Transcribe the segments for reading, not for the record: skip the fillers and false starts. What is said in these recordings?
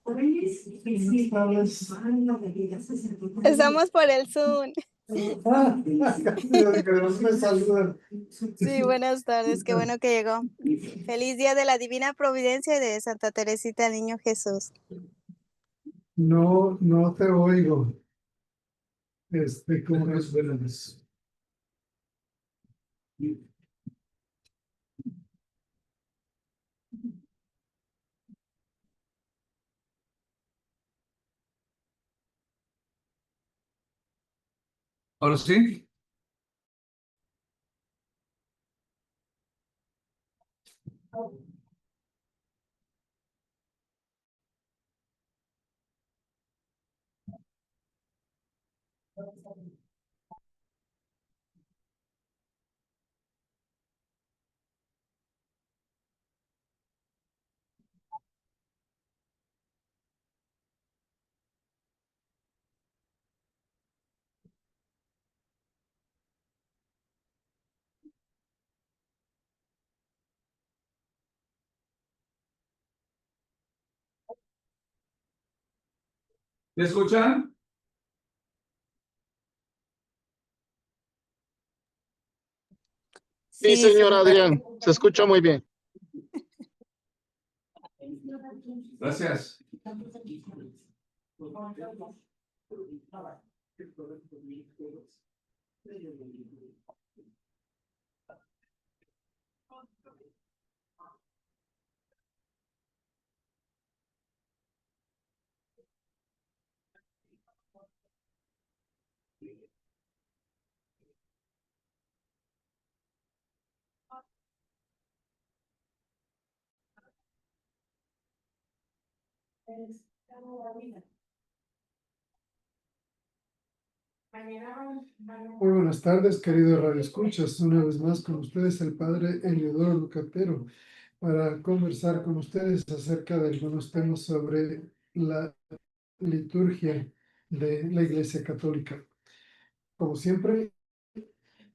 Buenas Estamos por el Zoom. tardes. Me saludan. Sí, buenas tardes, qué bueno que llegó. Feliz día de la Divina Providencia y de Santa Teresita Niño Jesús. No, no te oigo. ¿Cómo es? Buenas. ¿Ahora sí? ¿Me escuchan? Sí, Sí, señor señor. Adrián, se escucha muy bien. Gracias. Muy buenas tardes, queridos radioescuchas. Una vez más con ustedes el padre Eliodoro Lucatero para conversar con ustedes acerca de algunos temas sobre la liturgia de la Iglesia Católica. Como siempre,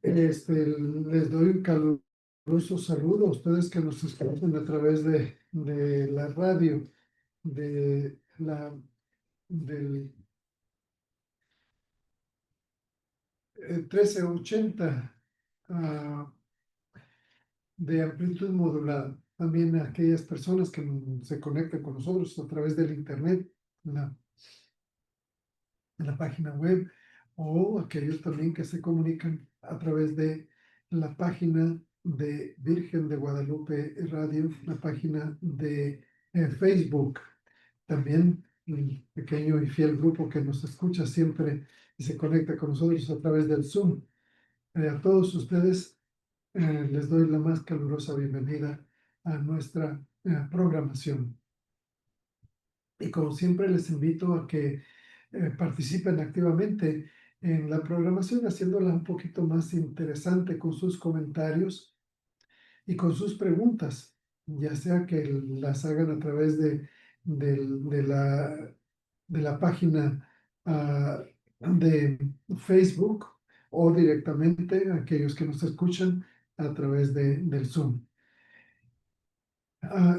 les doy un caluroso saludo a ustedes que nos escuchan a través de la radio, de la, del 1380 de amplitud modulada. También a aquellas personas que se conectan con nosotros a través del internet, en la página web, o aquellos también que se comunican a través de la página de Virgen de Guadalupe Radio, la página de Facebook. También el pequeño y fiel grupo que nos escucha siempre y se conecta con nosotros a través del Zoom. A todos ustedes les doy la más calurosa bienvenida a nuestra programación. Y como siempre les invito a que participen activamente en la programación, haciéndola un poquito más interesante con sus comentarios y con sus preguntas, ya sea que las hagan a través de la página de Facebook o directamente aquellos que nos escuchan a través del Zoom.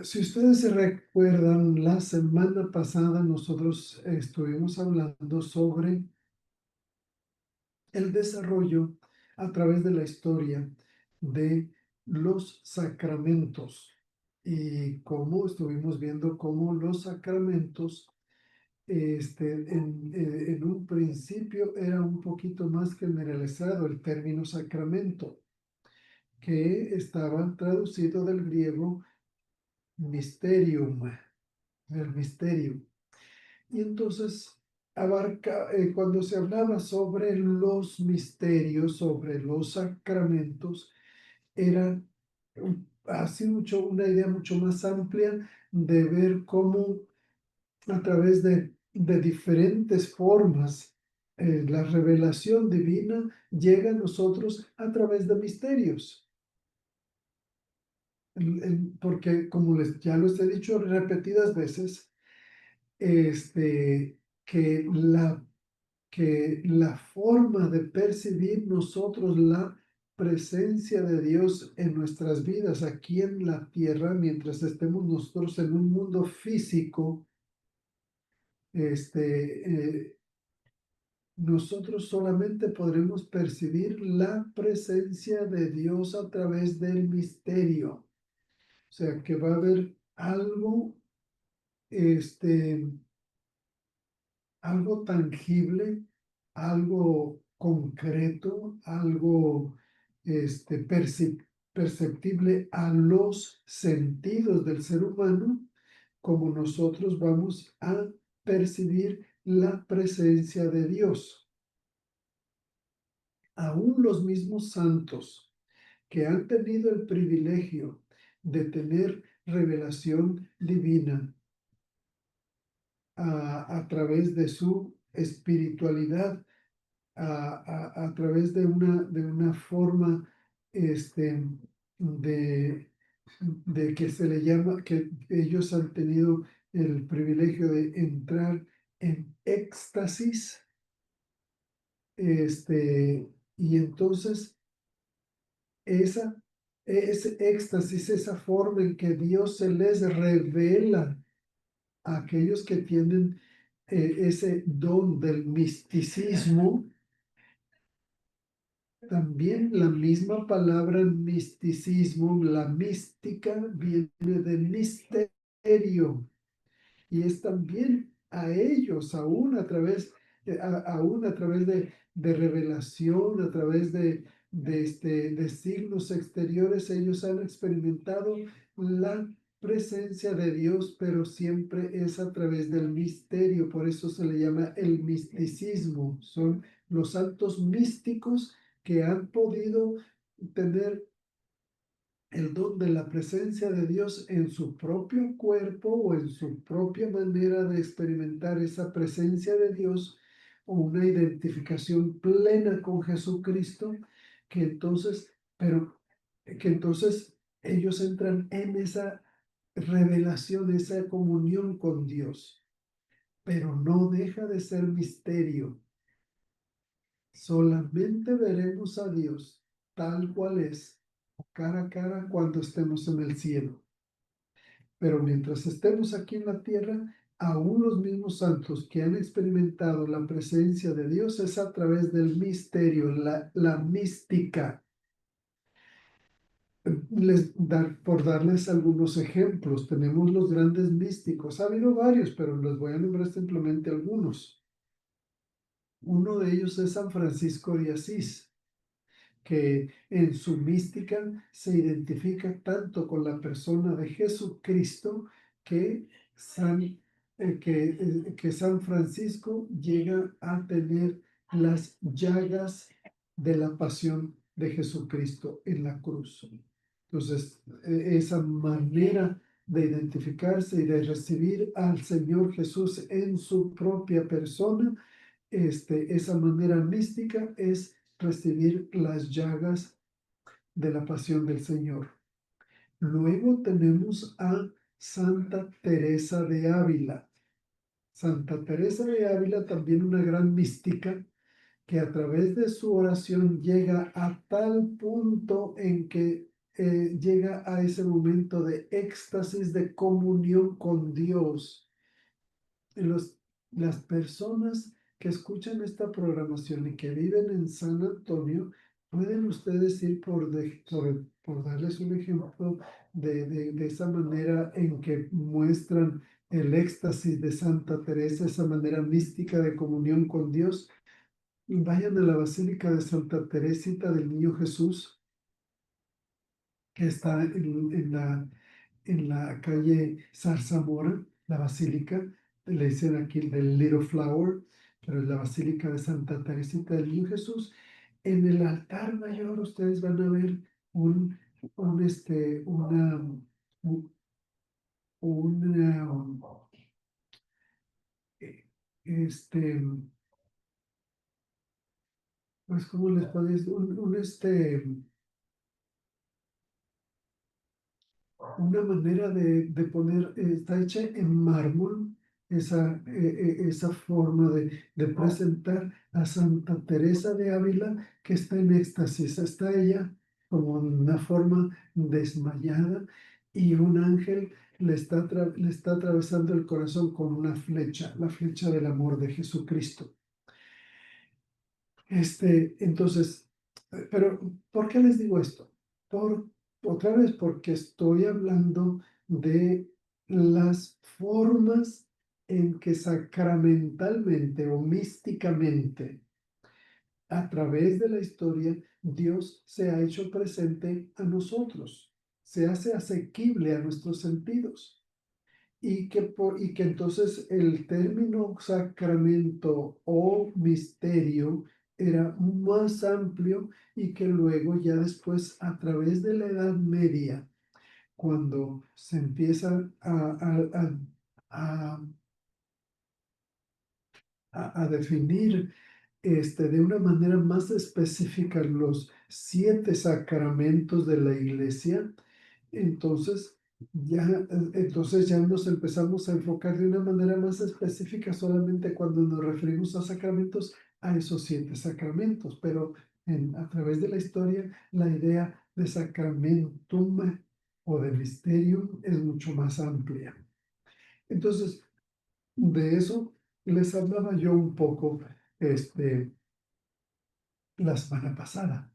Si ustedes se recuerdan, la semana pasada nosotros estuvimos hablando sobre el desarrollo a través de la historia de los sacramentos y cómo estuvimos viendo cómo los sacramentos en un principio era un poquito más generalizado el término sacramento, que estaba traducido del griego mysterium, el misterio. Y entonces cuando se hablaba sobre los misterios, sobre los sacramentos, era así una idea mucho más amplia de ver cómo a través de diferentes formas la revelación divina llega a nosotros a través de misterios. Porque como ya les he dicho repetidas veces, que la forma de percibir nosotros la presencia de Dios en nuestras vidas aquí en la tierra, mientras estemos nosotros en un mundo físico, nosotros solamente podremos percibir la presencia de Dios a través del misterio. O sea, que va a haber algo, este, algo tangible, algo concreto, algo perceptible a los sentidos del ser humano, como nosotros vamos a percibir la presencia de Dios. Aún los mismos santos que han tenido el privilegio de tener revelación divina a través de su espiritualidad, a través de una forma de, de que se le llama, que ellos han tenido el privilegio de entrar en éxtasis, y entonces esa, ese éxtasis, esa forma en que Dios se les revela a aquellos que tienen ese don del misticismo. También la misma palabra misticismo, la mística, viene de misterio, y es también a ellos, aún a través de revelación, a través de signos exteriores, ellos han experimentado la presencia de Dios, pero siempre es a través del misterio. Por eso se le llama el misticismo. Son los santos místicos que han podido tener el don de la presencia de Dios en su propio cuerpo o en su propia manera de experimentar esa presencia de Dios, o una identificación plena con Jesucristo, que entonces, pero que entonces ellos entran en esa revelación, esa comunión con Dios, pero no deja de ser misterio. Solamente veremos a Dios tal cual es, cara a cara, cuando estemos en el cielo. Pero mientras estemos aquí en la tierra, aún los mismos santos que han experimentado la presencia de Dios es a través del misterio, la mística. Por darles algunos ejemplos, tenemos los grandes místicos. Ha habido varios, pero les voy a nombrar simplemente algunos. Uno de ellos es San Francisco de Asís, que en su mística se identifica tanto con la persona de Jesucristo, que que San Francisco llega a tener las llagas de la pasión de Jesucristo en la cruz. Entonces, esa manera de identificarse y de recibir al Señor Jesús en su propia persona, esa manera mística es recibir las llagas de la pasión del Señor. Luego tenemos a Santa Teresa de Ávila. Santa Teresa de Ávila, también una gran mística, que a través de su oración llega a tal punto en que llega a ese momento de éxtasis, de comunión con Dios. Las personas que escuchan esta programación y que viven en San Antonio, pueden ustedes ir por darles un ejemplo de esa manera en que muestran el éxtasis de Santa Teresa, esa manera mística de comunión con Dios. Vayan a la Basílica de Santa Teresita del Niño Jesús, que está en la calle Zarzamora, la basílica. Le dicen aquí del Little Flower, pero es la Basílica de Santa Teresita del Niño Jesús. En el altar mayor ustedes van a ver un, un este, un, una, eh, este, pues, ¿cómo les puedo decir? Una manera de poner, está hecha en mármol, esa forma de presentar a Santa Teresa de Ávila, que está en éxtasis. Está ella como en una forma desmayada, y un ángel le está atravesando el corazón con una flecha, la flecha del amor de Jesucristo. Entonces, pero ¿por qué les digo esto? Otra vez, porque estoy hablando de las formas en que sacramentalmente o místicamente, a través de la historia, Dios se ha hecho presente a nosotros, se hace asequible a nuestros sentidos. Y que entonces el término sacramento o misterio era más amplio y que luego ya después a través de la Edad Media, cuando se empieza a, a definir de una manera más específica los 7 sacramentos de la iglesia, entonces entonces ya nos empezamos a enfocar de una manera más específica solamente cuando nos referimos a sacramentos, a esos 7 sacramentos, pero a través de la historia la idea de sacramentum o de mysterium es mucho más amplia. Entonces, de eso les hablaba yo un poco la semana pasada.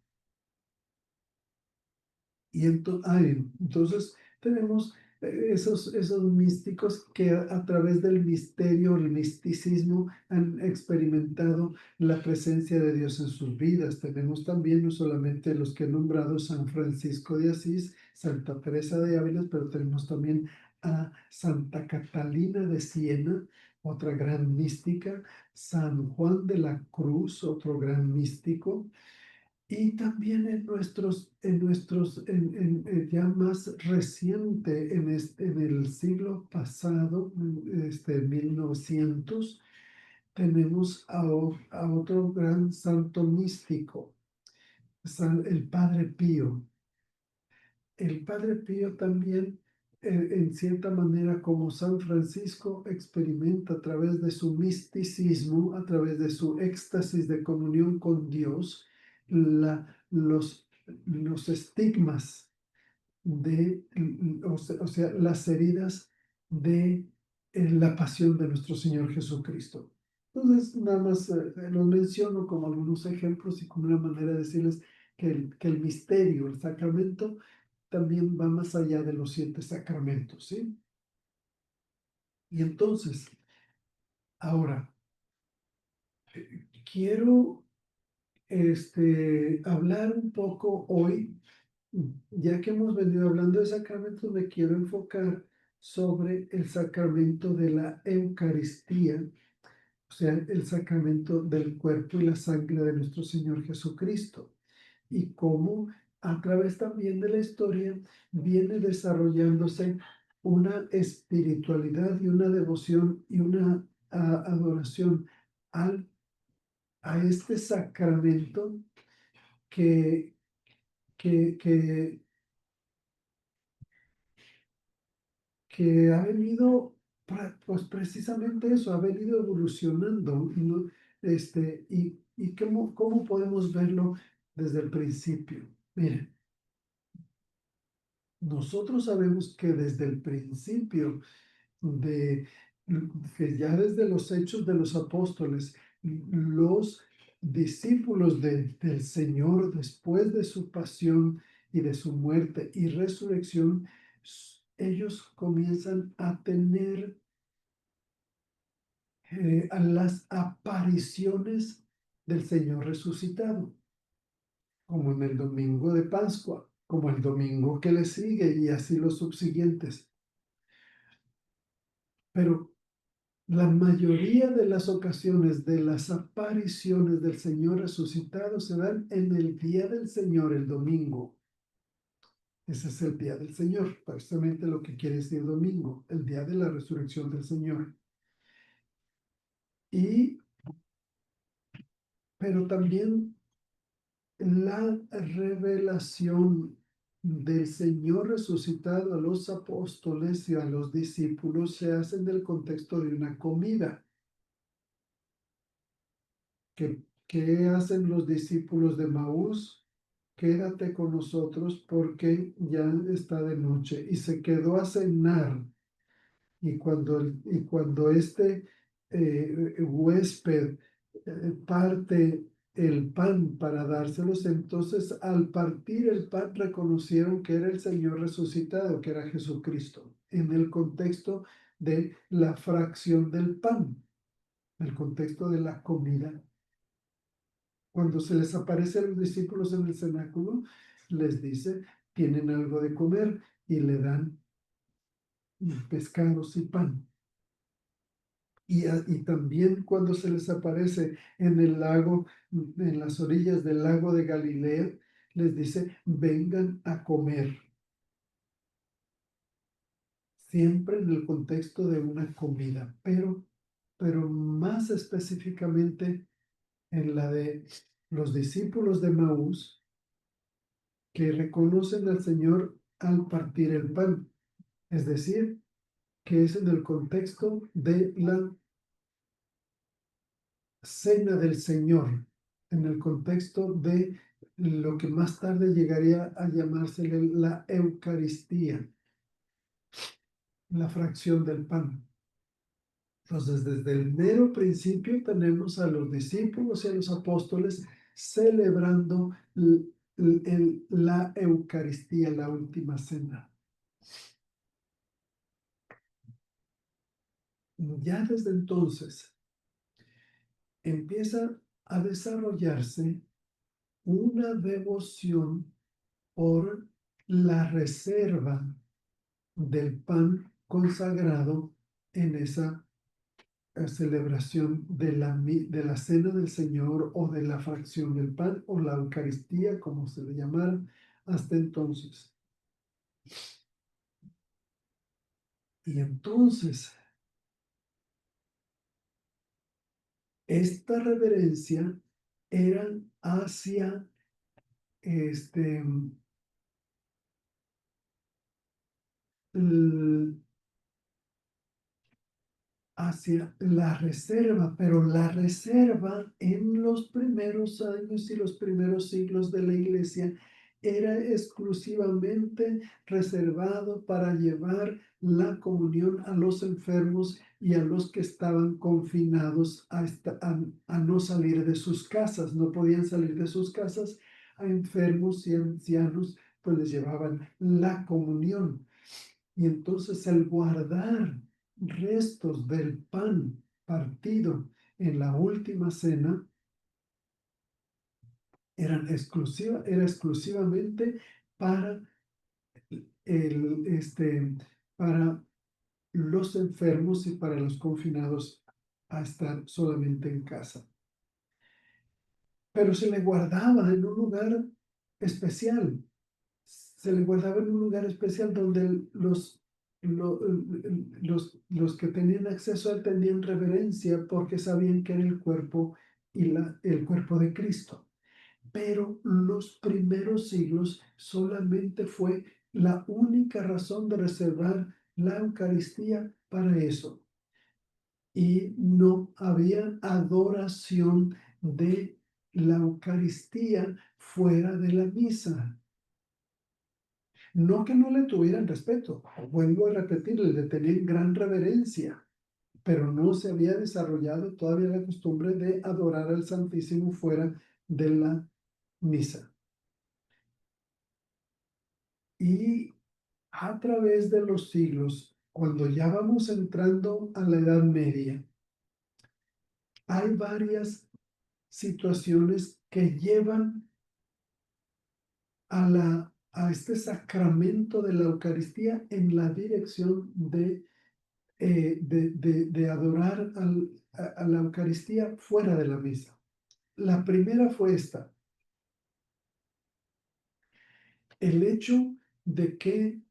Y entonces tenemos esos místicos que a través del misterio, el misticismo, han experimentado la presencia de Dios en sus vidas. Tenemos también no solamente los que he nombrado, San Francisco de Asís, Santa Teresa de Ávila, pero tenemos también a Santa Catalina de Siena, otra gran mística, San Juan de la Cruz, otro gran místico, y también ya más reciente, en el siglo pasado, 1900, tenemos a otro gran santo místico, el Padre Pío. El Padre Pío también, en cierta manera, como San Francisco, experimenta a través de su misticismo, a través de su éxtasis de comunión con Dios, los estigmas o sea, las heridas de la pasión de nuestro Señor Jesucristo. Entonces, nada más los menciono como algunos ejemplos y como una manera de decirles que el misterio, el sacramento, también va más allá de los 7 sacramentos, ¿sí? Y entonces, ahora, quiero hablar un poco hoy, ya que hemos venido hablando de sacramentos, me quiero enfocar sobre el sacramento de la Eucaristía, o sea, el sacramento del cuerpo y la sangre de nuestro Señor Jesucristo, y cómo a través también de la historia viene desarrollándose una espiritualidad y una devoción y una adoración al, a este sacramento que, que, que, que ha venido, pues precisamente eso, ha venido evolucionando, ¿no? Y cómo podemos verlo desde el principio. Miren, nosotros sabemos que desde el principio de que ya desde los hechos de los apóstoles, los discípulos del Señor, después de su pasión y de su muerte y resurrección, ellos comienzan a tener a las apariciones del Señor resucitado, como en el domingo de Pascua, como el domingo que le sigue y así los subsiguientes. Pero la mayoría de las ocasiones de las apariciones del Señor resucitado se dan en el día del Señor, el domingo. Ese es el día del Señor, precisamente lo que quiere decir domingo, el día de la resurrección del Señor. Pero también la revelación del Señor resucitado a los apóstoles y a los discípulos se hace en el contexto de una comida. ¿Qué hacen los discípulos de Maús? Quédate con nosotros porque ya está de noche. Y se quedó a cenar y cuando este huésped parte el pan para dárselos, entonces al partir el pan reconocieron que era el Señor resucitado, que era Jesucristo, en el contexto de la fracción del pan, el contexto de la comida. Cuando se les aparece a los discípulos en el cenáculo, les dice, tienen algo de comer y le dan pescados y pan. Y también cuando se les aparece en el lago, en las orillas del lago de Galilea, les dice, vengan a comer. Siempre en el contexto de una comida, pero más específicamente en la de los discípulos de Maús, que reconocen al Señor al partir el pan. Es decir, que es en el contexto de la cena del Señor, en el contexto de lo que más tarde llegaría a llamársele la Eucaristía, la fracción del pan. Entonces, desde el mero principio tenemos a los discípulos y a los apóstoles celebrando la Eucaristía, la última cena. Ya desde entonces empieza a desarrollarse una devoción por la reserva del pan consagrado en esa celebración de la cena del Señor o de la fracción del pan o la Eucaristía, como se le llamara hasta entonces. Y entonces, esta reverencia era hacia hacia la reserva, pero la reserva en los primeros años y los primeros siglos de la iglesia era exclusivamente reservado para llevar la comunión a los enfermos y a los que estaban confinados a no salir de sus casas, no podían salir de sus casas, a enfermos y ancianos, pues les llevaban la comunión. Y entonces el guardar restos del pan partido en la última cena era exclusivamente para, para los enfermos y para los confinados a estar solamente en casa. Pero se le guardaba en un lugar especial. Se le guardaba en un lugar especial donde los que tenían acceso a él tenían reverencia porque sabían que era el cuerpo y el cuerpo de Cristo. Pero los primeros siglos solamente fue la única razón de reservar la Eucaristía para eso. Y no había adoración de la Eucaristía fuera de la misa. No que no le tuvieran respeto, vuelvo a repetir, le tenían gran reverencia, pero no se había desarrollado todavía la costumbre de adorar al Santísimo fuera de la misa. Y a través de los siglos, cuando ya vamos entrando a la Edad Media, hay varias situaciones que llevan a este sacramento de la Eucaristía en la dirección de adorar a la Eucaristía fuera de la misa. La primera fue esta, el hecho de que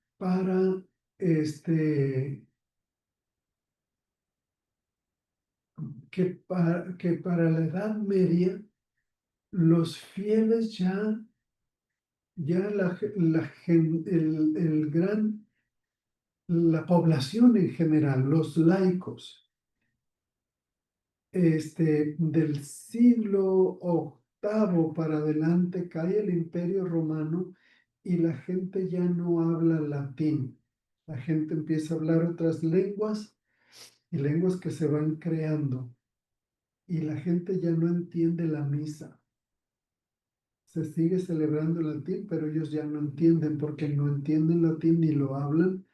para que para la Edad Media los fieles ya la población en general, los laicos, del siglo VIII para adelante cae el Imperio Romano y la gente ya no habla latín. La gente empieza a hablar otras lenguas y lenguas que se van creando. Y la gente ya no entiende la misa. Se sigue celebrando en latín, pero ellos ya no entienden porque no entienden latín ni lo hablan.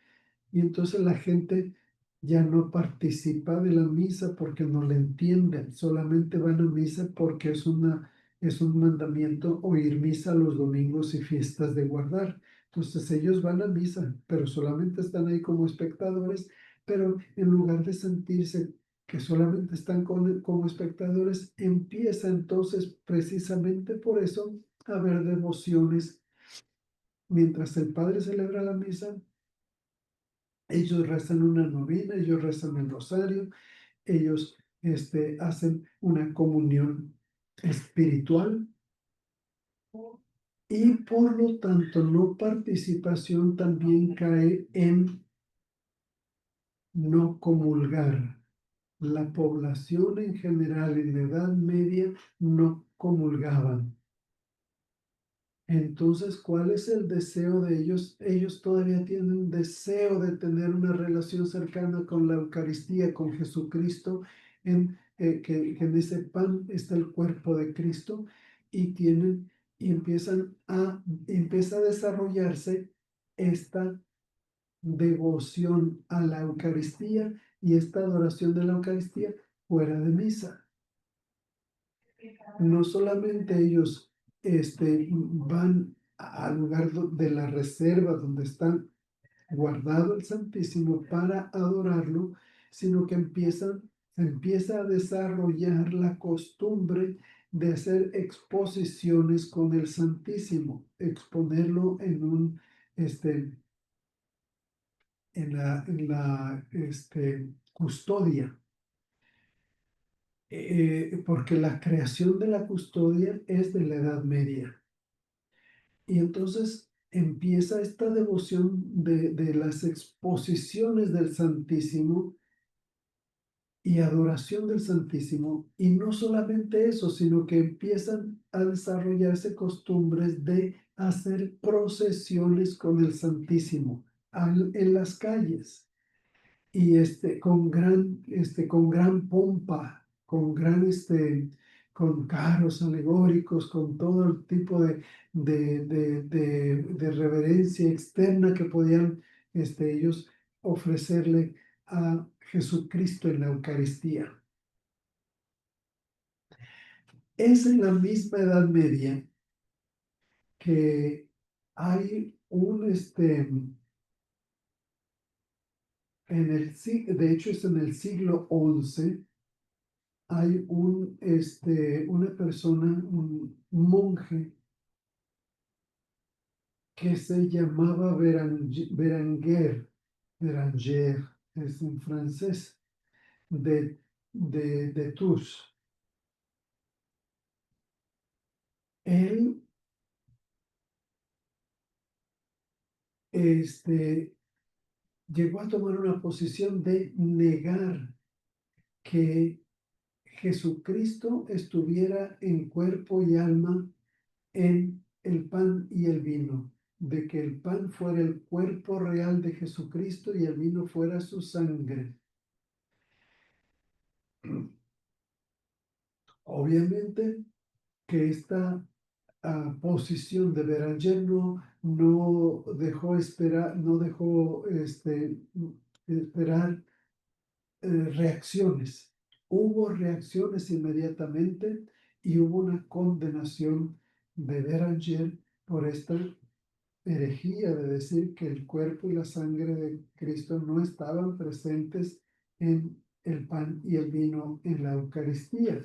Y entonces la gente ya no participa de la misa porque no la entienden, solamente van a misa porque es un mandamiento oír misa los domingos y fiestas de guardar. Entonces ellos van a misa, pero solamente están ahí como espectadores, pero en lugar de sentirse que solamente están como espectadores, empieza entonces precisamente por eso a haber devociones. Mientras el padre celebra la misa, ellos rezan una novena, ellos rezan el rosario, ellos hacen una comunión espiritual y por lo tanto no participación también cae en no comulgar. La población en general en la Edad Media no comulgaban. Entonces, ¿cuál es el deseo de ellos? Ellos todavía tienen deseo de tener una relación cercana con la Eucaristía, con Jesucristo, que en ese pan está el cuerpo de Cristo y tienen y empieza a desarrollarse esta devoción a la Eucaristía y esta adoración de la Eucaristía fuera de misa. No solamente ellos van al lugar de la reserva donde está guardado el Santísimo para adorarlo, sino que se empieza a desarrollar la costumbre de hacer exposiciones con el Santísimo, exponerlo en la custodia. Porque la creación de la custodia es de la Edad Media. Y entonces empieza esta devoción de las exposiciones del Santísimo y adoración del Santísimo. Y no solamente eso, sino que empiezan a desarrollarse costumbres de hacer procesiones con el Santísimo en las calles y con gran pompa, con carros alegóricos, con todo el tipo de reverencia externa que podían ellos ofrecerle a Jesucristo en la Eucaristía. Es en la misma Edad Media que hay de hecho es en el siglo XI, hay una persona, un monje que se llamaba Béranger, es en francés, de Tours. Él llegó a tomar una posición de negar que Jesucristo estuviera en cuerpo y alma en el pan y el vino, de que el pan fuera el cuerpo real de Jesucristo y el vino fuera su sangre. Obviamente que esta posición de Beranger no dejó esperar, no dejó esperar reacciones. Hubo reacciones inmediatamente y hubo una condenación de Beranger por esta herejía de decir que el cuerpo y la sangre de Cristo no estaban presentes en el pan y el vino en la Eucaristía.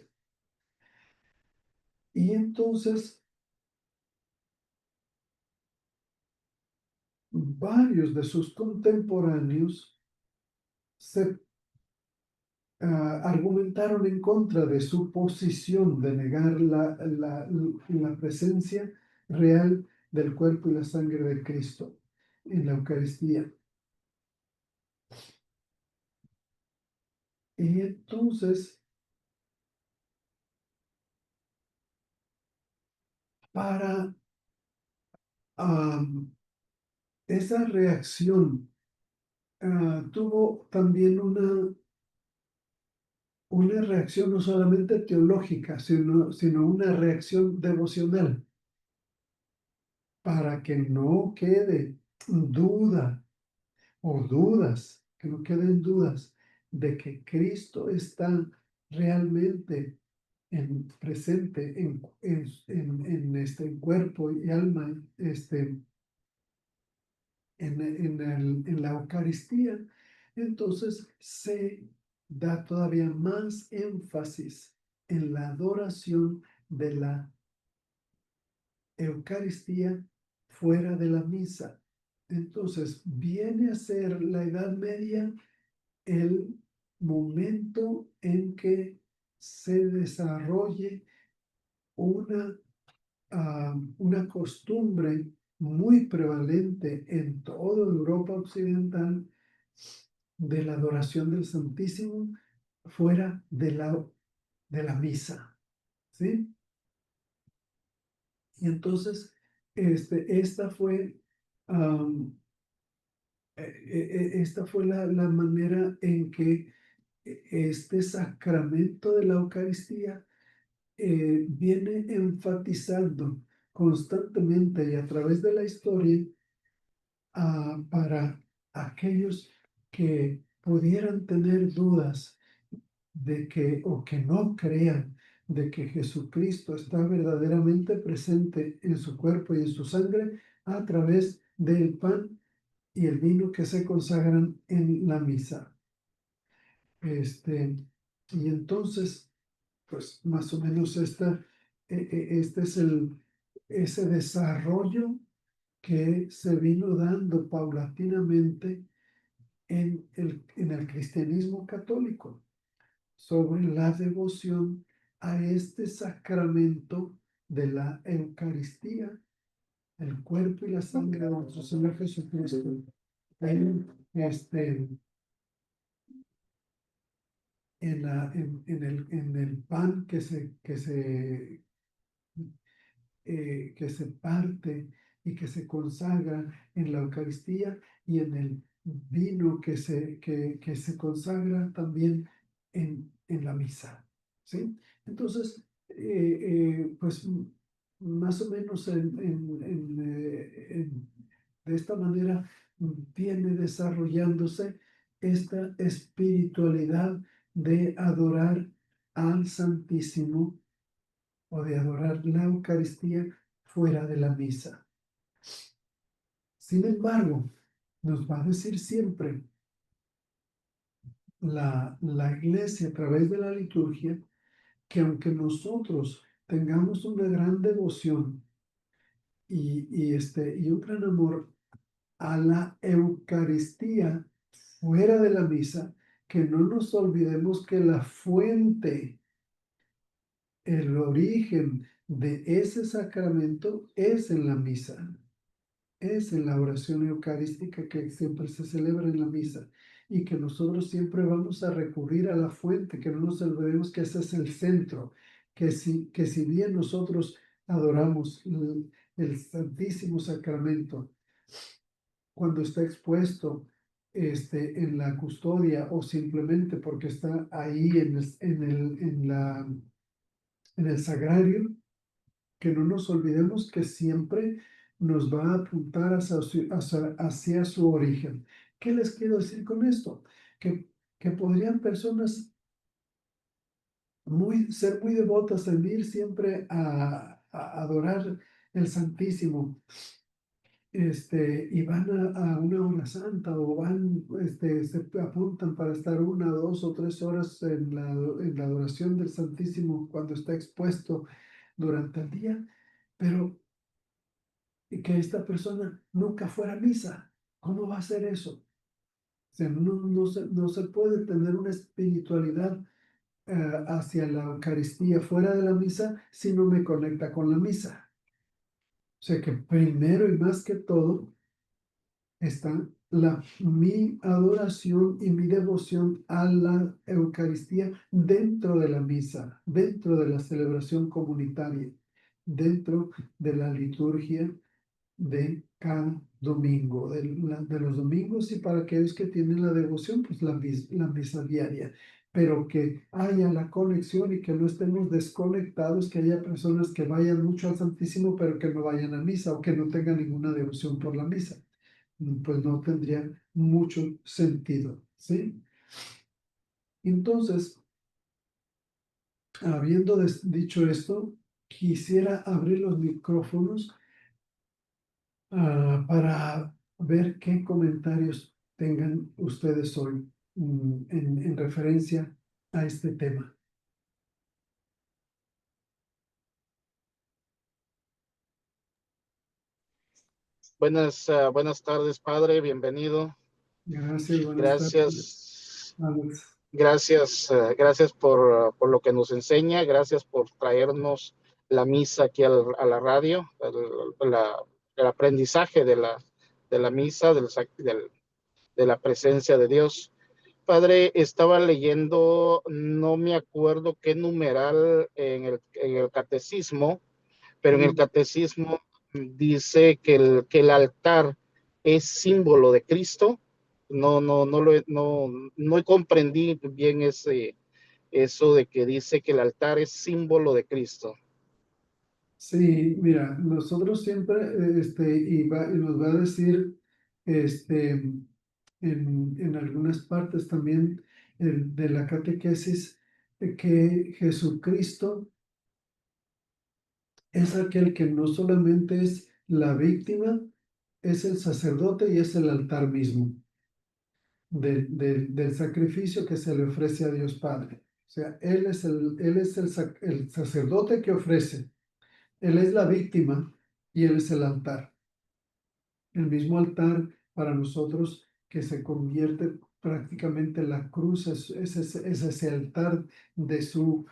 Y entonces varios de sus contemporáneos se argumentaron en contra de su posición de negar la presencia real del cuerpo y la sangre de Cristo en la Eucaristía. Y entonces, para esa reacción tuvo también una reacción no solamente teológica, sino una reacción devocional, para que no quede duda o dudas, que no queden dudas de que Cristo está realmente presente en cuerpo y alma, en la Eucaristía. Entonces se da todavía más énfasis en la adoración de la Eucaristía fuera de la misa. Entonces viene a ser la Edad Media el momento en que se desarrolle una, una costumbre muy prevalente en toda Europa Occidental de la adoración del Santísimo fuera de la misa, ¿sí? Y entonces, esta fue la manera en que este sacramento de la Eucaristía viene enfatizando constantemente y a través de la historia para aquellos que pudieran tener dudas de que o que no crean de que Jesucristo está verdaderamente presente en su cuerpo y en su sangre a través del pan y el vino que se consagran en la misa. Y entonces, pues más o menos este es ese desarrollo que se vino dando paulatinamente en el cristianismo católico sobre la devoción a este sacramento de la Eucaristía, el cuerpo y la sangre de nuestro Señor Jesucristo, en, este, en el pan que se parte y que se consagra en la Eucaristía y en el vino que se consagra también en la misa, ¿sí? Entonces, pues más o menos de esta manera viene desarrollándose esta espiritualidad de adorar al Santísimo o de adorar la Eucaristía fuera de la misa. Sin embargo, nos va a decir siempre la Iglesia a través de la liturgia que aunque nosotros tengamos una gran devoción y un gran amor a la Eucaristía fuera de la misa, que no nos olvidemos que la fuente, el origen de ese sacramento es en la misa, es en la oración eucarística que siempre se celebra en la misa y que nosotros siempre vamos a recurrir a la fuente, que no nos olvidemos que ese es el centro, que si bien nosotros adoramos el Santísimo Sacramento cuando está expuesto en la custodia o simplemente porque está ahí en el sagrario, que no nos olvidemos que siempre nos va a apuntar hacia su origen. ¿Qué les quiero decir con esto? Que podrían personas ser muy devotas en ir siempre a adorar el Santísimo, y van a una hora santa o se apuntan para estar 1, 2 o 3 horas en la adoración del Santísimo cuando está expuesto durante el día, pero que esta persona nunca fuera a misa. ¿Cómo va a ser eso? O sea, no se puede tener una espiritualidad hacia la Eucaristía fuera de la misa si no me conecta con la misa. O sea que primero y más que todo está mi adoración y mi devoción a la Eucaristía dentro de la misa, dentro de la celebración comunitaria, dentro de la liturgia de cada domingo, de los domingos, y para aquellos que tienen la devoción, pues la misa diaria. Pero que haya la conexión y que no estemos desconectados, que haya personas que vayan mucho al Santísimo, pero que no vayan a misa o que no tengan ninguna devoción por la misa. Pues no tendría mucho sentido, ¿sí? Entonces, habiendo dicho esto, quisiera abrir los micrófonos para ver qué comentarios tengan ustedes hoy en referencia a este tema. Buenas tardes, padre, bienvenido. Gracias, buenas tardes, Gracias, Alex. gracias por lo que nos enseña, gracias por traernos la misa aquí a la radio, el aprendizaje de la misa, de la presencia de Dios. Padre, estaba leyendo, no me acuerdo qué numeral en el catecismo, pero en el catecismo dice que el altar es símbolo de Cristo. No comprendí bien eso de que dice que el altar es símbolo de Cristo. Sí, mira, nosotros siempre, y nos va a decir, en algunas partes también de la catequesis, que Jesucristo es aquel que no solamente es la víctima, es el sacerdote y es el altar mismo del sacrificio que se le ofrece a Dios Padre. O sea, él es el sacerdote que ofrece, él es la víctima y él es el altar. El mismo altar para nosotros que se convierte prácticamente en la cruz, es ese altar de su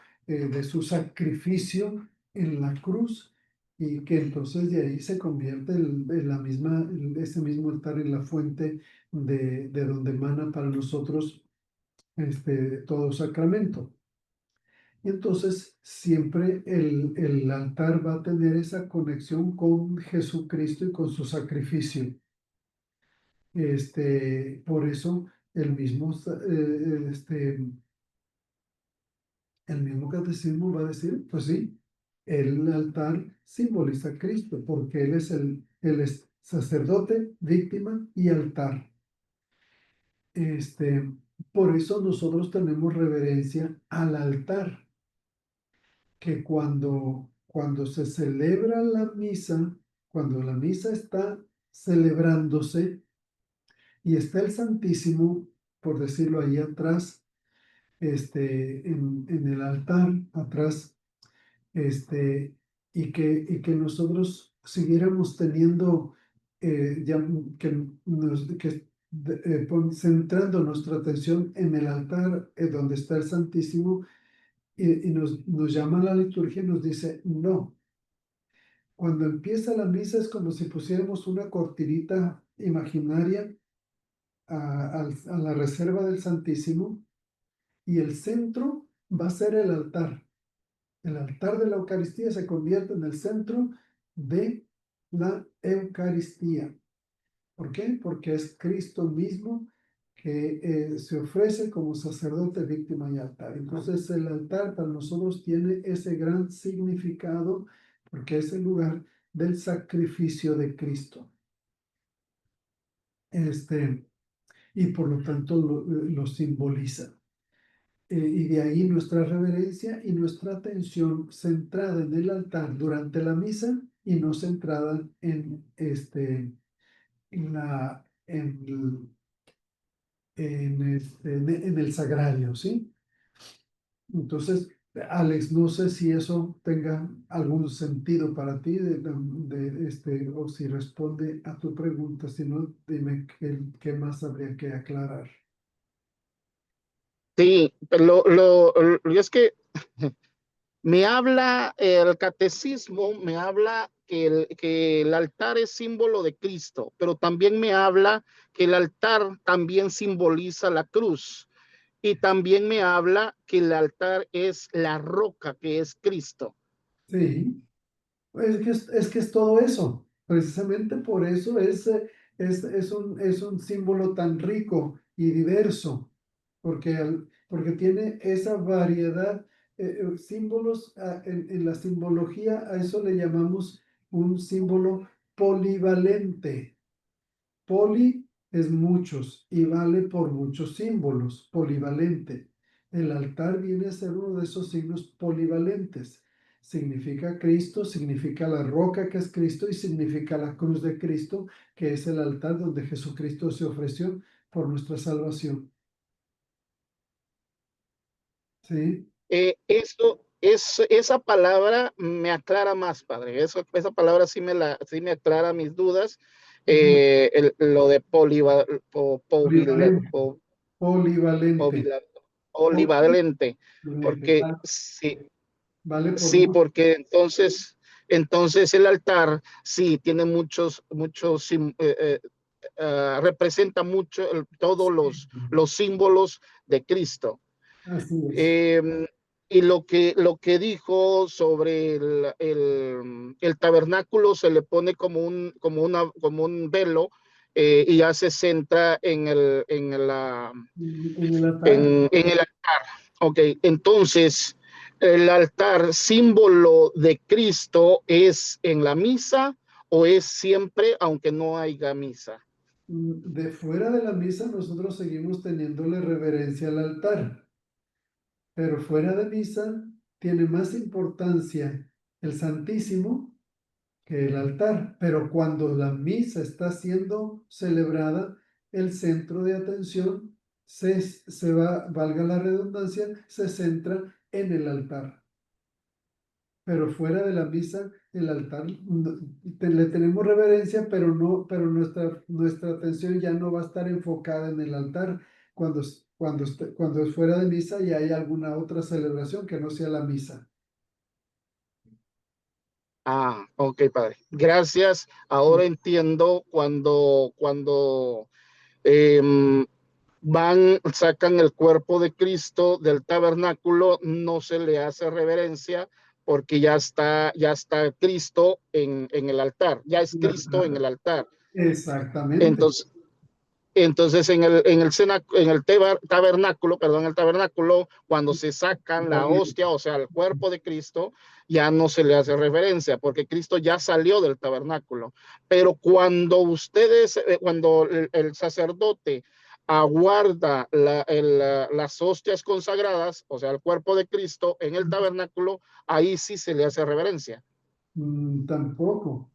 sacrificio en la cruz, y que entonces de ahí se convierte en ese mismo altar en la fuente de donde emana para nosotros todo sacramento. Y entonces siempre el altar va a tener esa conexión con Jesucristo y con su sacrificio. Por eso el mismo catecismo va a decir, pues sí, el altar simboliza a Cristo, porque él es sacerdote, víctima y altar. Este, por eso nosotros tenemos reverencia al altar, que cuando se celebra la misa, cuando la misa está celebrándose y está el Santísimo, por decirlo ahí atrás, en el altar, atrás, este, y que nosotros siguiéramos teniendo, centrando nuestra atención en el altar, donde está el Santísimo, y nos llama la liturgia y nos dice, no, cuando empieza la misa es como si pusiéramos una cortinita imaginaria a la reserva del Santísimo, y el centro va a ser el altar. El altar de la Eucaristía se convierte en el centro de la Eucaristía. ¿Por qué? Porque es Cristo mismo que se ofrece como sacerdote, víctima y altar. Entonces el altar para nosotros tiene ese gran significado, porque es el lugar del sacrificio de Cristo. Y por lo tanto lo simboliza. Y de ahí nuestra reverencia y nuestra atención centrada en el altar durante la misa, y no centrada en el sagrario, ¿sí? Entonces, Alex, no sé si eso tenga algún sentido para ti, o si responde a tu pregunta. Si no, dime qué más habría que aclarar. Sí, y es que me habla el catecismo, me habla que el altar es símbolo de Cristo, pero también me habla que el altar también simboliza la cruz. Y también me habla que el altar es la roca que es Cristo. Sí, es que es todo eso. Precisamente por eso es un símbolo tan rico y diverso, porque tiene esa variedad, símbolos, en la simbología, a eso le llamamos un símbolo polivalente. Poli es muchos y vale por muchos símbolos, polivalente. El altar viene a ser uno de esos signos polivalentes. Significa Cristo, significa la roca que es Cristo y significa la cruz de Cristo, que es el altar donde Jesucristo se ofreció por nuestra salvación. ¿Sí? Esa palabra me aclara más, padre. Esa palabra sí me aclara mis dudas. Ujú. Lo de Polivalente. Polivalente. povila- polivalente, Polivalente. porque sí, Vale por sí, mucho. porque entonces el altar sí tiene representa mucho todos los símbolos de Cristo. Así es. Eh, y lo que dijo sobre el tabernáculo se le pone como un velo, y ya se centra En el altar. en el altar. Ok, entonces el altar, símbolo de Cristo, ¿es en la misa o es siempre aunque no haya misa? De fuera de la misa nosotros seguimos teniéndole reverencia al altar, pero fuera de misa tiene más importancia el Santísimo que el altar. Pero cuando la misa está siendo celebrada, el centro de atención se va, valga la redundancia, se centra en el altar. Pero fuera de la misa, el altar, le tenemos reverencia, pero nuestra atención ya no va a estar enfocada en el altar cuando es fuera de misa y hay alguna otra celebración que no sea la misa. Ah, ok, padre. Gracias. Ahora entiendo cuando em, sacan el cuerpo de Cristo del tabernáculo, no se le hace reverencia porque ya está Cristo en el altar, ya es Cristo en el altar. Exactamente. Entonces, en el tabernáculo, cuando se sacan la hostia, o sea, el cuerpo de Cristo, ya no se le hace referencia, porque Cristo ya salió del tabernáculo. Pero cuando el sacerdote aguarda las hostias consagradas, o sea, el cuerpo de Cristo en el tabernáculo, ahí sí se le hace reverencia. Tampoco.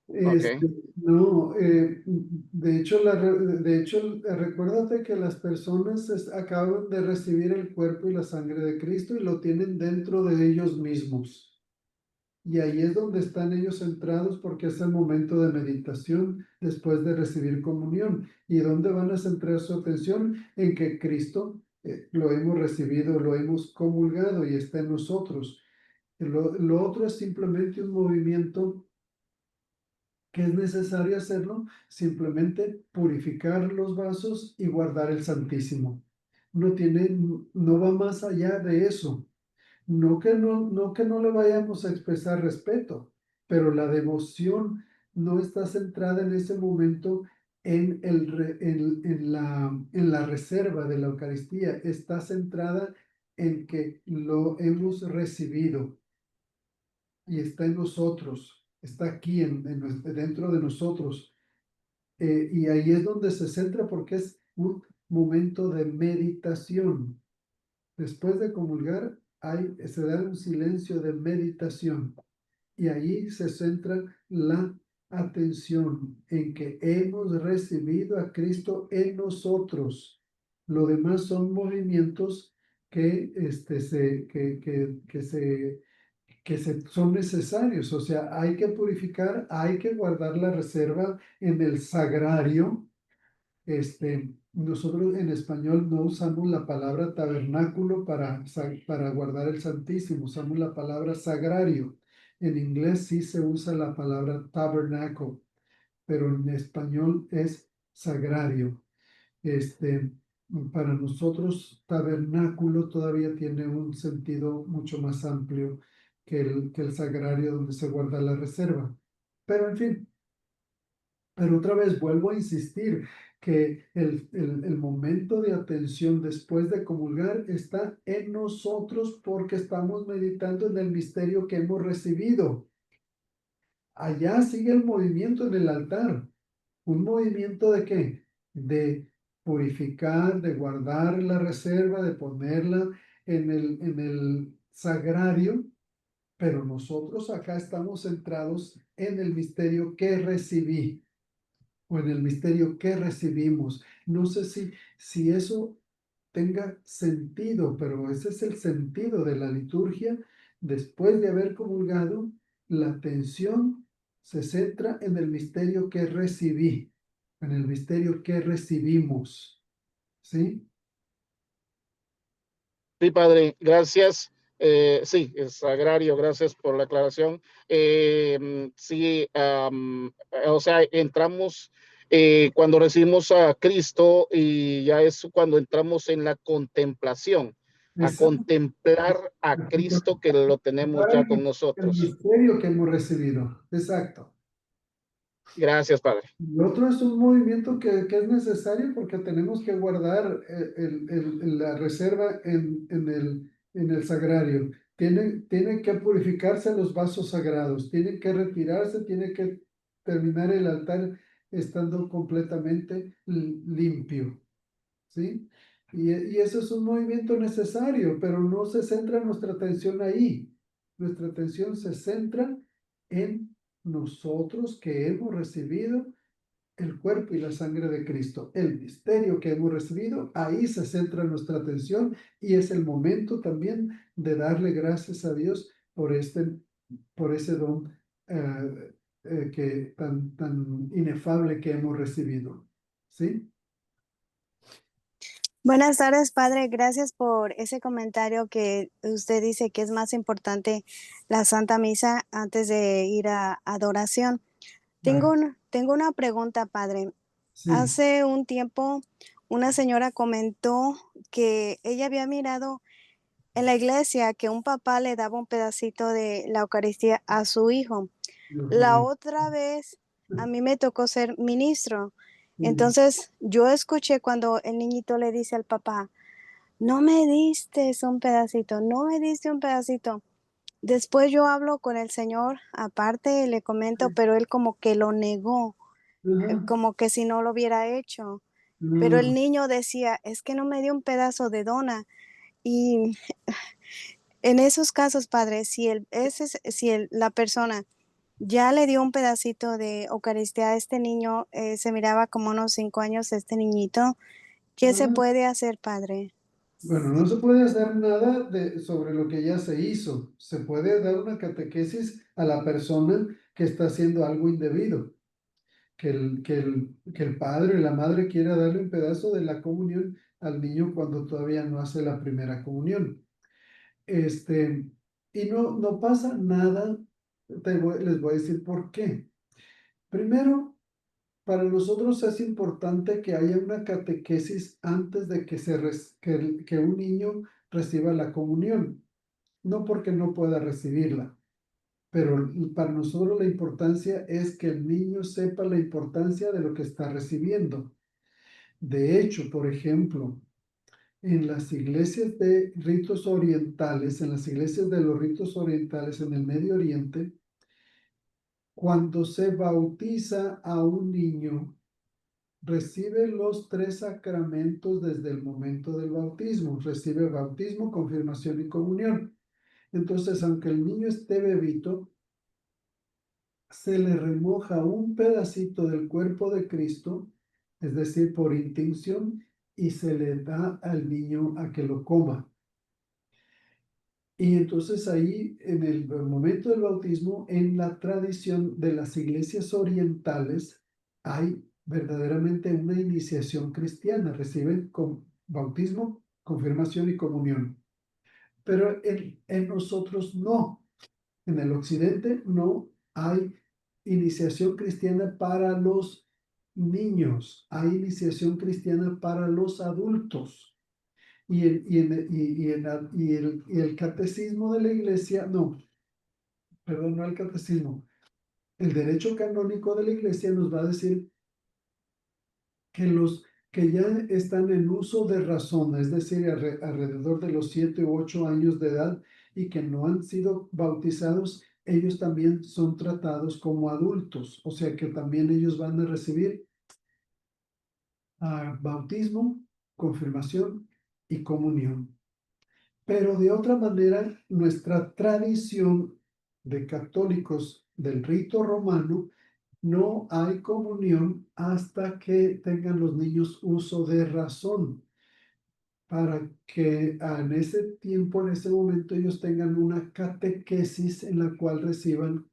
Ok. No, de hecho, recuérdate que las personas acaban de recibir el cuerpo y la sangre de Cristo y lo tienen dentro de ellos mismos. Y ahí es donde están ellos centrados porque es el momento de meditación después de recibir comunión. ¿Y dónde van a centrar su atención? En que Cristo lo hemos recibido, lo hemos comulgado y está en nosotros. Lo otro es simplemente un movimiento que es necesario hacerlo, simplemente purificar los vasos y guardar el Santísimo. No va más allá de eso. No que no le vayamos a expresar respeto, pero la devoción no está centrada en ese momento en la reserva de la Eucaristía, está centrada en que lo hemos recibido y está en nosotros, está aquí dentro de nosotros. Y ahí es donde se centra porque es un momento de meditación. Después de comulgar, se da un silencio de meditación y ahí se centra la atención en que hemos recibido a Cristo en nosotros. Lo demás son movimientos que son necesarios. O sea, hay que purificar, hay que guardar la reserva en el sagrario. Nosotros en español no usamos la palabra tabernáculo para guardar el Santísimo, usamos la palabra sagrario. En inglés sí se usa la palabra tabernacle, pero en español es sagrario. Este, para nosotros, tabernáculo todavía tiene un sentido mucho más amplio que el sagrario donde se guarda la reserva. Pero en fin, pero otra vez vuelvo a insistir que el momento de atención después de comulgar está en nosotros porque estamos meditando en el misterio que hemos recibido. Allá sigue el movimiento en el altar. ¿Un movimiento de qué? De purificar, de guardar la reserva, de ponerla en el sagrario, pero nosotros acá estamos centrados en el misterio que recibí o en el misterio que recibimos. No sé si eso tenga sentido, pero ese es el sentido de la liturgia. Después de haber comulgado, la atención se centra en el misterio que recibí, en el misterio que recibimos. ¿Sí? Sí, padre, gracias. Sí, es agrario, gracias por la aclaración. Sí, o sea, entramos cuando recibimos a Cristo y ya es cuando entramos en la contemplación, a Exacto. contemplar a Cristo que lo tenemos ya con El nosotros. misterio que hemos recibido. Exacto. Gracias, padre. Y otro es un movimiento que es necesario porque tenemos que guardar la reserva en el sagrario. Tienen que purificarse los vasos sagrados, tienen que retirarse, tiene que terminar el altar estando completamente limpio. ¿Sí? Y eso es un movimiento necesario, pero no se centra nuestra atención ahí. Nuestra atención se centra en nosotros que hemos recibido el cuerpo y la sangre de Cristo, el misterio que hemos recibido, ahí se centra nuestra atención y es el momento también de darle gracias a Dios por ese don que tan inefable que hemos recibido. ¿Sí? Buenas tardes, padre. Gracias por ese comentario que usted dice que es más importante la Santa Misa antes de ir a adoración. Ah, Tengo una pregunta, padre. sí. Hace un tiempo una señora comentó que ella había mirado en la iglesia que un papá le daba un pedacito de la Eucaristía a su hijo. Dios La mío. otra vez a mí me tocó ser ministro. Sí. Entonces yo escuché cuando el niñito le dice al papá, no me diste un pedacito, no me diste un pedacito. Después yo hablo con el Señor aparte, le comento, pero él como que lo negó, Ajá. como que si no lo hubiera hecho. Pero el No, niño decía, es que no me dio un pedazo de dona. Y en esos casos, padre, si la persona ya le dio un pedacito de Eucaristía a este niño, se miraba como unos 5 años este niñito, ¿qué se ajá. puede hacer, padre? Bueno, no se puede hacer nada sobre lo que ya se hizo. Se puede dar una catequesis a la persona que está haciendo algo indebido. Que el padre o la madre quiera darle un pedazo de la comunión al niño cuando todavía no hace la primera comunión. Este, y no pasa nada. Les voy a decir por qué. Primero, para nosotros es importante que haya una catequesis antes de que un niño reciba la comunión, no porque no pueda recibirla, pero para nosotros la importancia es que el niño sepa la importancia de lo que está recibiendo. De hecho, por ejemplo, en las iglesias de ritos orientales, en las iglesias de los ritos orientales en el Medio Oriente, cuando se bautiza a un niño, recibe los tres sacramentos desde el momento del bautismo. Recibe bautismo, confirmación y comunión. Entonces, aunque el niño esté bebito, se le remoja un pedacito del cuerpo de Cristo, es decir, por intinción, y se le da al niño a que lo coma. Y entonces ahí, en el momento del bautismo, en la tradición de las iglesias orientales, hay verdaderamente una iniciación cristiana. Reciben bautismo, confirmación y comunión. Pero en nosotros no. En el occidente no hay iniciación cristiana para los niños. Hay iniciación cristiana para los adultos. Y el catecismo de la iglesia, no, perdón, no el catecismo. El derecho canónico de la Iglesia nos va a decir que los que ya están en uso de razón, es decir, alrededor de los 7 u 8 años de edad y que no han sido bautizados, ellos también son tratados como adultos, o sea que también ellos van a recibir bautismo, confirmación y comunión. Pero de otra manera, nuestra tradición de católicos del rito romano, no hay comunión hasta que tengan los niños uso de razón, para que en ese tiempo, en ese momento, ellos tengan una catequesis en la cual reciban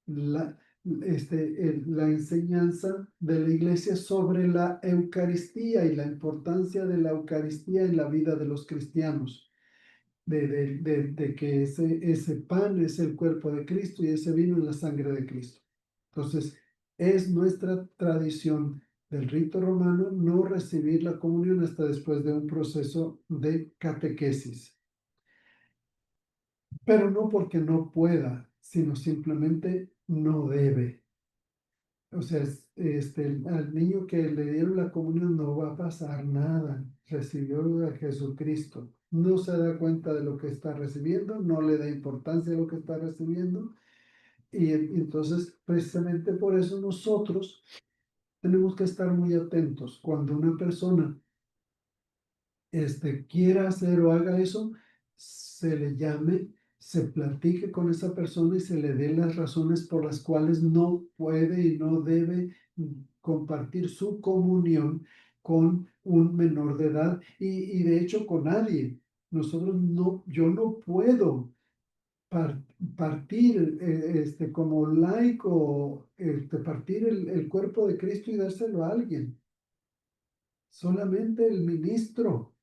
la, la enseñanza de la iglesia sobre la Eucaristía y la importancia de la Eucaristía en la vida de los cristianos. De que ese pan es el cuerpo de Cristo y ese vino es la sangre de Cristo. Entonces, es nuestra tradición del rito romano no recibir la comunión hasta después de un proceso de catequesis. Pero no porque no pueda, sino simplemente no debe. O sea, al niño que le dieron la comunión no va a pasar nada. Recibió a Jesucristo. No se da cuenta de lo que está recibiendo, no le da importancia a lo que está recibiendo. Y entonces, precisamente por eso nosotros tenemos que estar muy atentos. Cuando una persona quiera hacer o haga eso, se le llame, se platique con esa persona y se le dé las razones por las cuales no puede y no debe compartir su comunión con un menor de edad y de hecho con nadie. Nosotros no, yo no puedo partir como laico, partir el cuerpo de Cristo y dárselo a alguien. Solamente el ministro.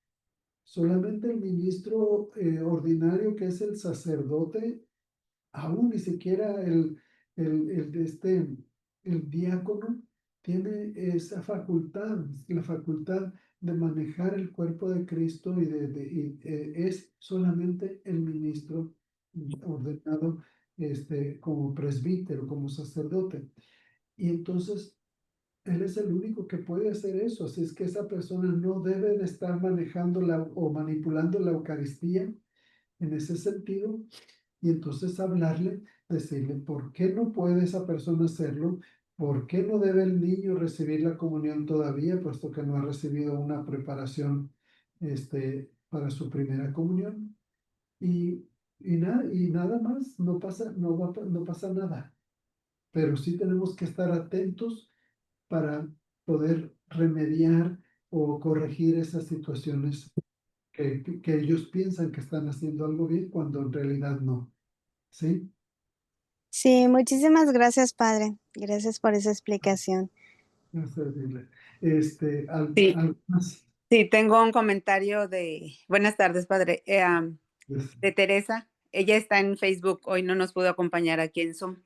Solamente el ministro ordinario, que es el sacerdote, aún ni siquiera el diácono, tiene esa facultad, la facultad de manejar el cuerpo de Cristo es solamente el ministro ordenado como presbítero, como sacerdote. Y entonces él es el único que puede hacer eso, así es que esa persona no debe de estar manejando o manipulando la Eucaristía en ese sentido, y entonces hablarle, decirle por qué no puede esa persona hacerlo, por qué no debe el niño recibir la comunión todavía, puesto que no ha recibido una preparación para su primera comunión, y, y nada más, no pasa nada, pero sí tenemos que estar atentos para poder remediar o corregir esas situaciones que ellos piensan que están haciendo algo bien cuando en realidad no. ¿Sí? Sí, muchísimas gracias, padre. Gracias por esa explicación. No es terrible. Sí, Algo más. sí, tengo un comentario de, buenas tardes, padre, Pues, de Teresa. Ella está en Facebook, hoy no nos pudo acompañar aquí en Zoom.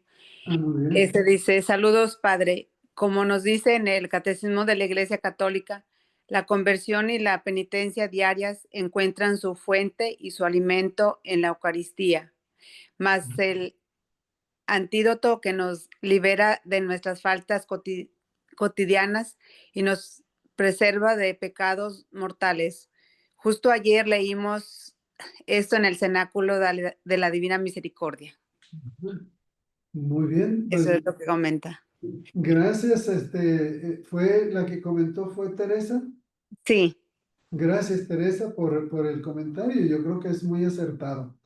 muy bien. Dice, saludos, padre. Como nos dice en el Catecismo de la Iglesia Católica, la conversión y la penitencia diarias encuentran su fuente y su alimento en la Eucaristía, más el antídoto que nos libera de nuestras faltas cotidianas y nos preserva de pecados mortales. Justo ayer leímos esto en el cenáculo de la Divina Misericordia. Muy bien. Pues, Eso es lo que comenta. gracias. Fue la que comentó, fue Teresa. Sí, Gracias, Teresa, por el comentario. Yo creo que es muy acertado,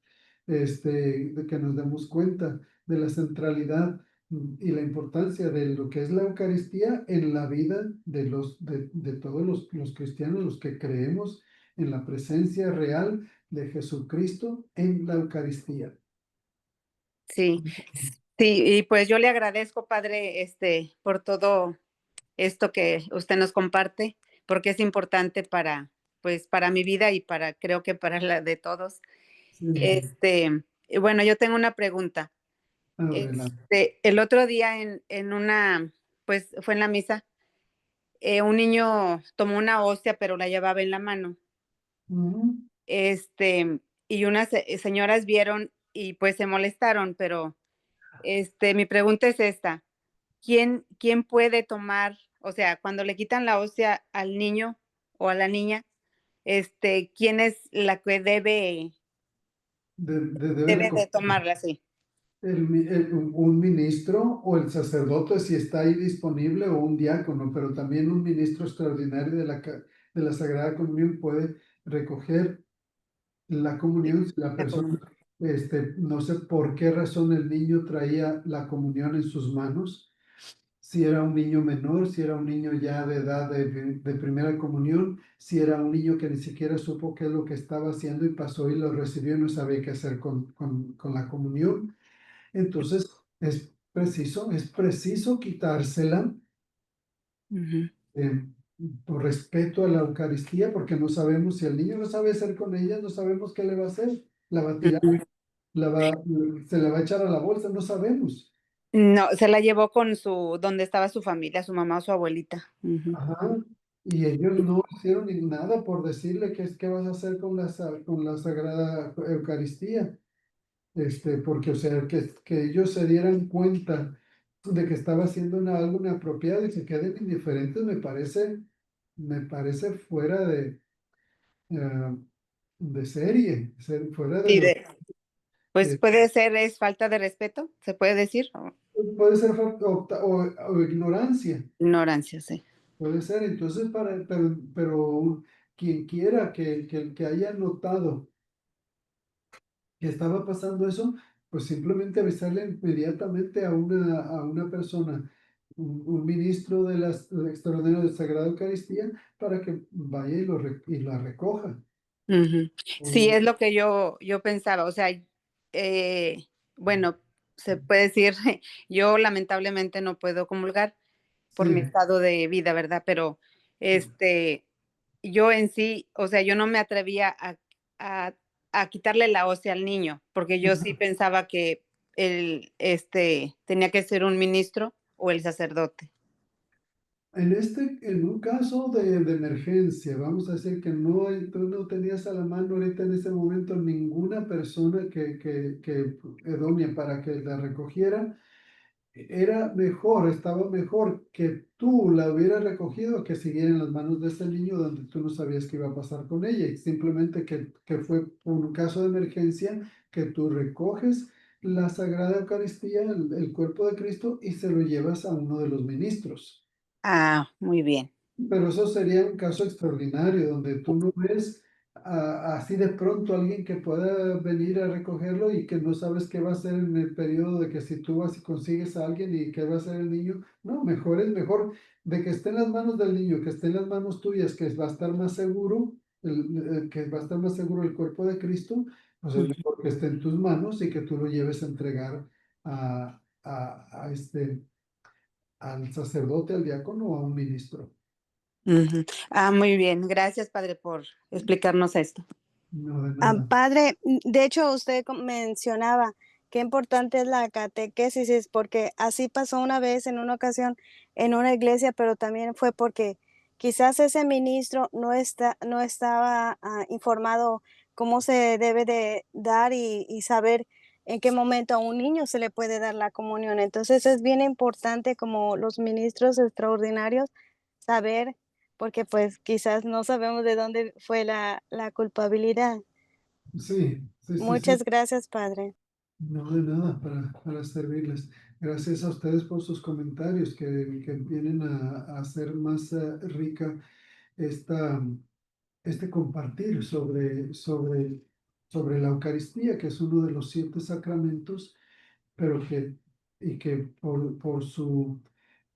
de que nos demos cuenta de la centralidad y la importancia de lo que es la Eucaristía en la vida de todos los cristianos, los que creemos en la presencia real de Jesucristo en la Eucaristía. sí, sí, y pues yo le agradezco, padre, por todo esto que usted nos comparte, porque es importante para, pues, para mi vida y para, creo que para la de todos. Sí, Y bueno, yo tengo una pregunta. adelante. El otro día en una, pues fue en la misa, un niño tomó una hostia, pero la llevaba en la mano. Ujú. Y unas señoras vieron y pues se molestaron, pero Mi pregunta es esta. ¿Quién puede tomar, o sea, cuando le quitan la hostia al niño o a la niña, quién es la que Debe debe de tomarla así? un ministro o el sacerdote si está ahí disponible o un diácono, pero también un ministro extraordinario de la Sagrada Comunión puede recoger la comunión si la La persona, comunión. no sé por qué razón el niño traía la comunión en sus manos, si era un niño menor, si era un niño ya de edad de primera comunión, si era un niño que ni siquiera supo qué es lo que estaba haciendo y pasó y lo recibió y no sabía qué hacer con la comunión. Entonces es preciso quitársela Ujú. eh, por respeto a la Eucaristía, porque no sabemos si el niño no sabe hacer con ella, no sabemos qué le va a hacer. La va a tirar, Ujú. la va, se la va a echar a la bolsa, no sabemos. No, se la llevó con donde estaba su familia, su mamá o su abuelita. Ujú. Ajá. Y ellos no hicieron ni nada por decirle qué vas a hacer con con la Sagrada Eucaristía. Porque, o sea, que ellos se dieran cuenta de que estaba haciendo algo inapropiado y se queden indiferentes, me parece fuera eh, de serie, fuera de Sí, lo, pues eh, puede ser, es falta de respeto, se puede decir, o puede ser o ignorancia, ignorancia, sí. puede ser. Entonces, pero quien quiera que haya notado que estaba pasando eso, pues simplemente avisarle inmediatamente a una persona, un ministro de las extraordinario de Sagrada Eucaristía, para que vaya y la recoja. Ujú. Sí, O- es lo que yo pensaba, o sea, bueno, se puede decir, yo lamentablemente no puedo comulgar por mi sí, estado de vida, ¿verdad? Pero, yo en sí, o sea, yo no me atrevía a a quitarle la hostia al niño, porque yo sí pensaba que tenía que ser un ministro o el sacerdote. en un caso de emergencia, vamos a decir que tú no tenías a la mano ahorita en ese momento ninguna persona que idónea para que la recogiera. Era mejor, estaba mejor que tú la hubieras recogido que siguiera en las manos de ese niño donde tú no sabías qué iba a pasar con ella. Y simplemente que fue un caso de emergencia que tú recoges la Sagrada Eucaristía, el cuerpo de Cristo, y se lo llevas a uno de los ministros. Ah, muy bien. Pero eso sería un caso extraordinario, donde tú no ves así de pronto alguien que pueda venir a recogerlo y que no sabes qué va a hacer en el periodo de que si tú vas y consigues a alguien y qué va a hacer el niño. No, mejor es mejor de que esté en las manos del niño, que esté en las manos tuyas, que va a estar más seguro, que va a estar más seguro el cuerpo de Cristo, pues es Ujú, mejor que esté en tus manos y que tú lo lleves a entregar al sacerdote, al diácono o a un ministro. ujú. Ah, muy bien. Gracias, padre, por explicarnos esto. No, de nada. Padre, de hecho, usted mencionaba qué importante es la catequesis, es porque así pasó una vez en una ocasión en una iglesia, pero también fue porque quizás ese ministro no estaba informado cómo se debe de dar y saber en qué momento a un niño se le puede dar la comunión. Entonces es bien importante como los ministros extraordinarios saber, porque pues quizás no sabemos de dónde fue la culpabilidad. Sí, sí, sí, sí. Muchas gracias, padre. No, de nada para servirles. Gracias a ustedes por sus comentarios que vienen a hacer más rica esta, este compartir sobre la Eucaristía, que es uno de los 7 sacramentos, pero que por su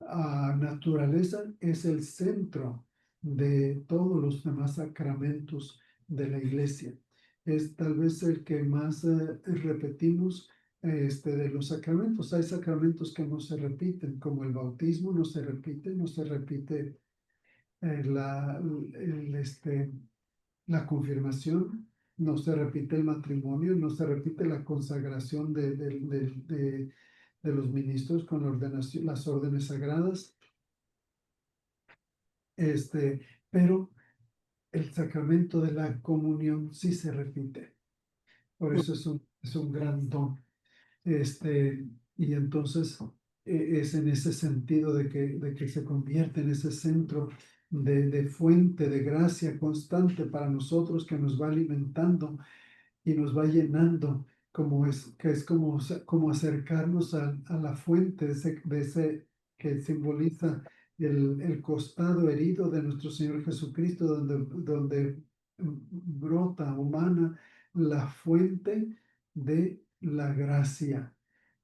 naturaleza es el centro de todos los demás sacramentos de la Iglesia. Es tal vez el que más repetimos de los sacramentos. Hay sacramentos que no se repiten, como el bautismo no se repite la confirmación, no se repite el matrimonio, no se repite la consagración de los ministros con la ordenación, las órdenes sagradas, este, pero el sacramento de la comunión sí se repite. Por eso es un gran don. Este, Y entonces es en ese sentido de que se convierte en ese centro de fuente de gracia constante para nosotros, que nos va alimentando y nos va llenando, que es como acercarnos a la fuente de ese que simboliza el costado herido de nuestro Señor Jesucristo, donde brota, humana, la fuente de la gracia.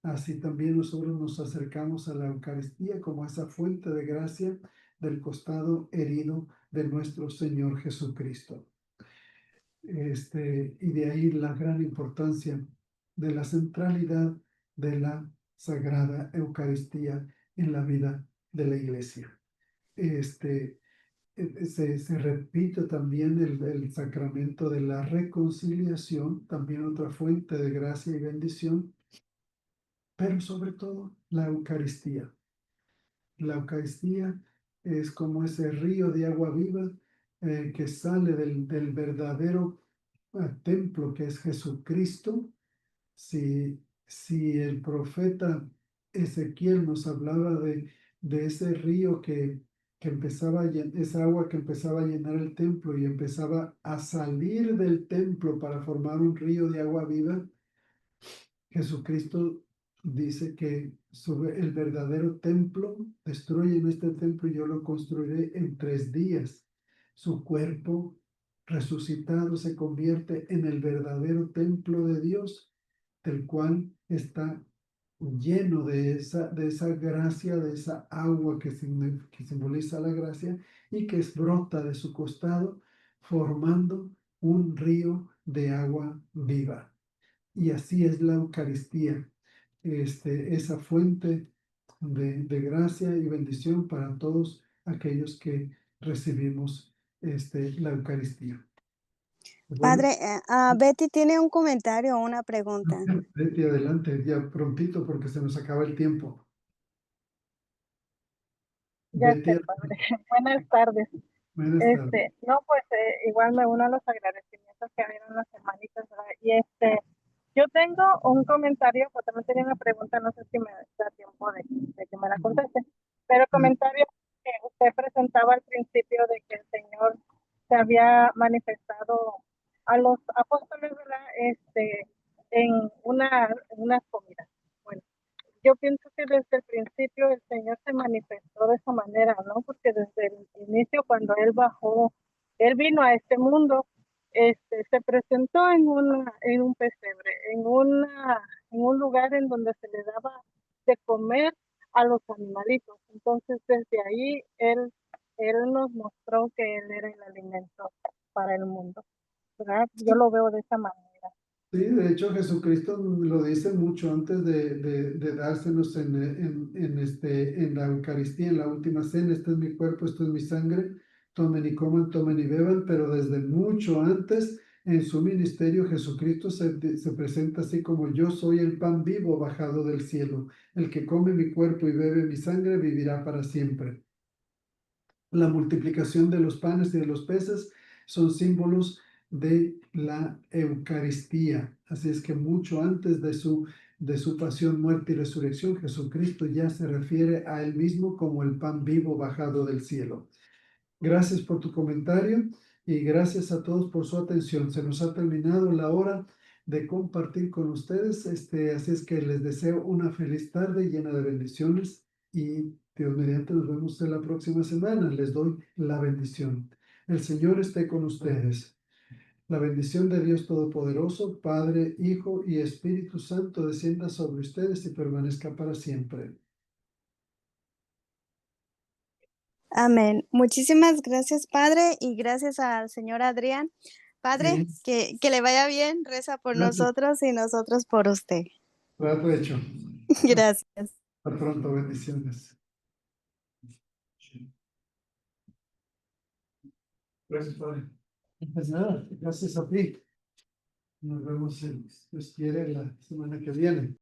Así también nosotros nos acercamos a la Eucaristía como esa fuente de gracia del costado herido de nuestro Señor Jesucristo. Y de ahí la gran importancia de la centralidad de la Sagrada Eucaristía en la vida de la Iglesia. Se repite también el sacramento de la reconciliación, también otra fuente de gracia y bendición, pero sobre todo la Eucaristía. La Eucaristía es como ese río de agua viva que sale del verdadero templo que es Jesucristo. Si el profeta Ezequiel nos hablaba de ese río que empezaba esa agua que empezaba a llenar el templo y empezaba a salir del templo para formar un río de agua viva, Jesucristo dice que sobre el verdadero templo, destruyen este templo y yo lo construiré en 3 días. Su cuerpo resucitado se convierte en el verdadero templo de Dios, del cual está lleno de esa gracia, de esa agua que simboliza la gracia y que brota de su costado, formando un río de agua viva. Y así es la Eucaristía, esa fuente de gracia y bendición para todos aquellos que recibimos la Eucaristía. Bueno, Padre, Betty tiene un comentario o una pregunta. Betty, adelante, ya prontito porque se nos acaba el tiempo. Ya Betty, sé, padre. Buenas tardes. buenas tardes. No, pues igual me uno a los agradecimientos que vieron las hermanitas, ¿verdad? Y yo tengo un comentario, pues también tenía una pregunta, no sé si me da tiempo de que me la conteste, pero el comentario que usted presentaba al principio de que el Señor se había manifestado a los apóstoles, ¿verdad? En unas comidas. Bueno, yo pienso que desde el principio el Señor se manifestó de esa manera, ¿no? Porque desde el inicio, cuando Él vino a este mundo, se presentó en un pesebre, en un lugar en donde se le daba de comer a los animalitos. Entonces, desde ahí, Él nos mostró que Él era el alimento para el mundo, ¿verdad? Yo lo veo de esa manera. Sí, de hecho Jesucristo lo dice mucho antes de dársenos en la Eucaristía, en la última cena: este es mi cuerpo, esto es mi sangre, tomen y coman, tomen y beban. Pero desde mucho antes, en su ministerio, Jesucristo se presenta así como: yo soy el pan vivo bajado del cielo, el que come mi cuerpo y bebe mi sangre vivirá para siempre. La multiplicación de los panes y de los peces son símbolos de la Eucaristía. Así es que mucho antes de su pasión, muerte y resurrección, Jesucristo ya se refiere a él mismo como el pan vivo bajado del cielo. Gracias por tu comentario y gracias a todos por su atención. Se nos ha terminado la hora de compartir con ustedes. Así es que les deseo una feliz tarde llena de bendiciones y Dios mediante nos vemos en la próxima semana. Les doy la bendición. El Señor esté con ustedes. La bendición de Dios Todopoderoso, Padre, Hijo y Espíritu Santo descienda sobre ustedes y permanezca para siempre. Amén. Muchísimas gracias, Padre, y gracias al señor Adrián. Padre, Sí, que le vaya bien, reza por gracias. nosotros y nosotros por usted. Trato hecho. Gracias. Hasta pronto, bendiciones. Gracias, Padre. Pues nada, gracias a ti. Nos vemos, si Dios quiere, la semana que viene.